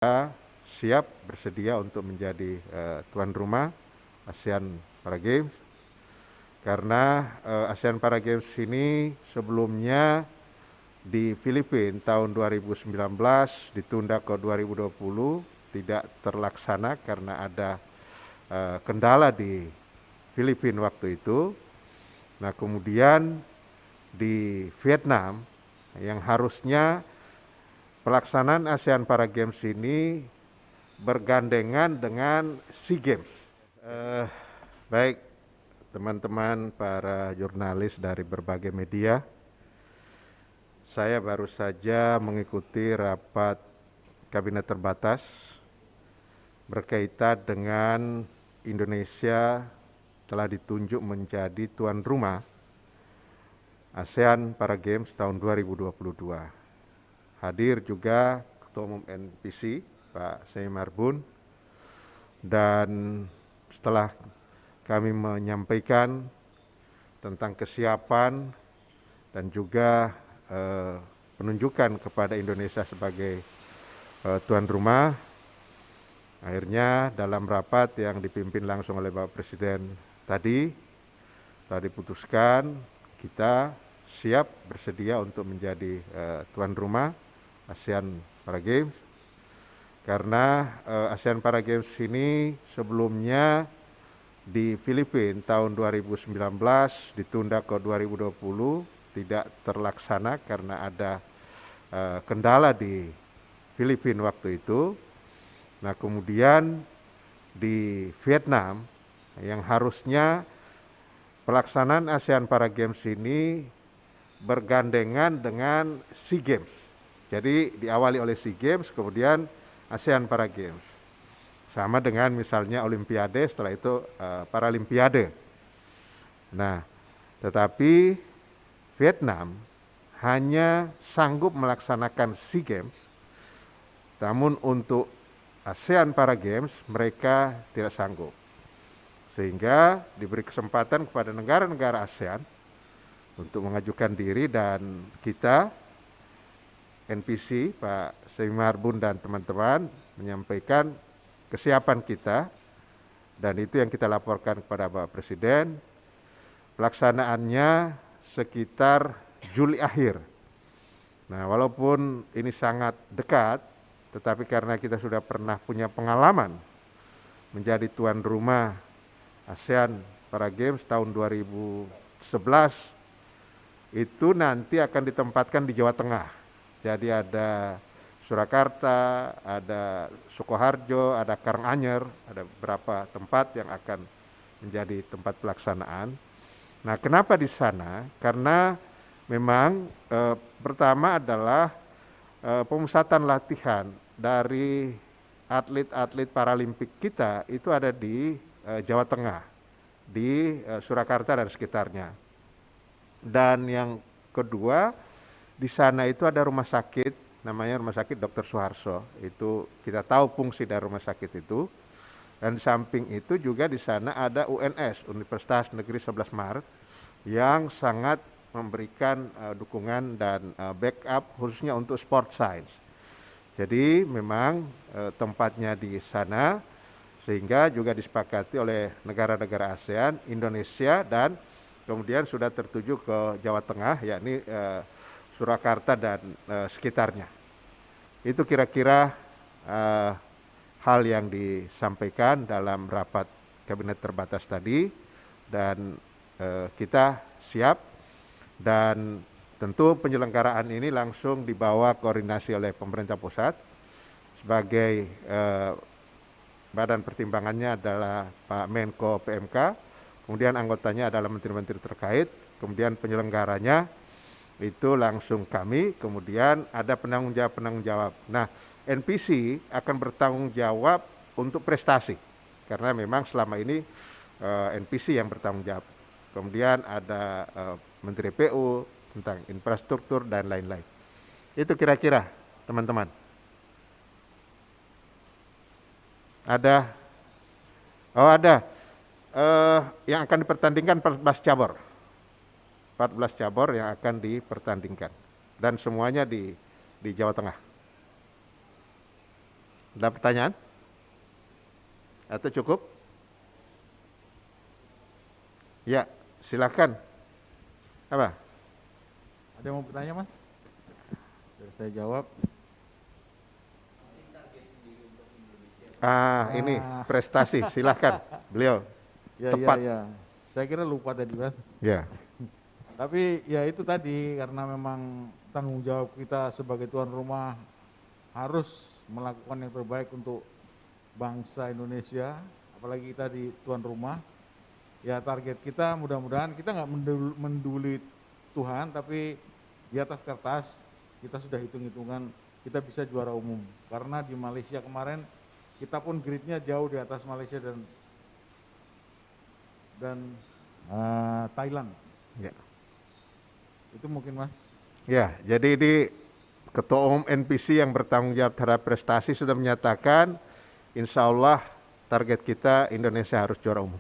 kita siap bersedia untuk menjadi tuan rumah ASEAN Para Games karena ASEAN Para Games ini sebelumnya di Filipina tahun 2019 ditunda ke 2020 tidak terlaksana karena ada kendala di Filipina waktu itu. Nah, kemudian di Vietnam yang harusnya pelaksanaan ASEAN Para Games ini bergandengan dengan SEA Games. Baik, teman-teman para jurnalis dari berbagai media, saya baru saja mengikuti rapat kabinet terbatas berkaitan dengan Indonesia telah ditunjuk menjadi tuan rumah ASEAN Para Games tahun 2022. Hadir juga Ketua Umum NPC, Pak Sey Marbun, dan setelah kami menyampaikan tentang kesiapan dan juga penunjukan kepada Indonesia sebagai tuan rumah, akhirnya dalam rapat yang dipimpin langsung oleh Bapak Presiden tadi, telah diputuskan kita siap bersedia untuk menjadi tuan rumah ASEAN Para Games karena ASEAN Para Games ini sebelumnya di Filipina tahun 2019 ditunda ke 2020 tidak terlaksana karena ada kendala di Filipina waktu itu. Nah, kemudian di Vietnam yang harusnya pelaksanaan ASEAN Para Games ini bergandengan dengan SEA Games. Jadi diawali oleh SEA Games, kemudian ASEAN Para Games. Sama dengan misalnya Olimpiade, setelah itu Paralimpiade. Nah, tetapi Vietnam hanya sanggup melaksanakan SEA Games, namun untuk ASEAN Para Games mereka tidak sanggup. Sehingga diberi kesempatan kepada negara-negara ASEAN untuk mengajukan diri, dan kita NPC, Pak Sey Marbun dan teman-teman menyampaikan kesiapan kita, dan itu yang kita laporkan kepada Bapak Presiden. Pelaksanaannya sekitar Juli akhir. Nah, walaupun ini sangat dekat, tetapi karena kita sudah pernah punya pengalaman menjadi tuan rumah ASEAN Para Games tahun 2011, itu nanti akan ditempatkan di Jawa Tengah. Jadi ada Surakarta, ada Sukoharjo, ada Karanganyar, ada beberapa tempat yang akan menjadi tempat pelaksanaan. Nah, kenapa di sana? Karena memang pertama adalah pemusatan latihan dari atlet-atlet paralimpik kita itu ada di Jawa Tengah, di Surakarta dan sekitarnya. Dan yang kedua, di sana itu ada rumah sakit, namanya Rumah Sakit Dr. Suharto. Itu kita tahu fungsi dari rumah sakit itu. Dan di samping itu juga di sana ada UNS, Universitas Negeri 11 Maret, yang sangat memberikan dukungan dan backup khususnya untuk sport science. Jadi memang tempatnya di sana, sehingga juga disepakati oleh negara-negara ASEAN, Indonesia, dan kemudian sudah tertuju ke Jawa Tengah, yakni Surakarta dan sekitarnya. Itu kira-kira hal yang disampaikan dalam rapat kabinet terbatas tadi, dan kita siap, dan tentu penyelenggaraan ini langsung dibawa koordinasi oleh pemerintah pusat. Sebagai badan pertimbangannya adalah Pak Menko PMK, kemudian anggotanya adalah menteri-menteri terkait, kemudian penyelenggaranya itu langsung kami, kemudian ada penanggung jawab. Nah, NPC akan bertanggung jawab untuk prestasi, karena memang selama ini NPC yang bertanggung jawab. Kemudian ada Menteri PU tentang infrastruktur dan lain-lain. Itu kira-kira, teman-teman. Ada? Oh, ada. Yang akan dipertandingkan 14 cabur. 14 cabur yang akan dipertandingkan, dan semuanya di Jawa Tengah. Ada pertanyaan? Atau cukup? Ya, silakan. Apa? Ada yang mau bertanya, Mas? Biar saya jawab. Ini prestasi, silakan. Beliau. Ya, Tepat. ya, ya. Saya kira lupa tadi, Mas. Ya. Tapi ya itu tadi, karena memang tanggung jawab kita sebagai tuan rumah harus melakukan yang terbaik untuk bangsa Indonesia, apalagi kita di tuan rumah. Ya target kita mudah-mudahan kita nggak menduli Tuhan, tapi di atas kertas kita sudah hitung-hitungan kita bisa juara umum. Karena di Malaysia kemarin kita pun gridnya jauh di atas Malaysia dan Thailand. Ya. Itu mungkin, Mas. Ya, jadi di Ketua Umum NPC yang bertanggung jawab terhadap prestasi sudah menyatakan, insya Allah target kita Indonesia harus juara umum.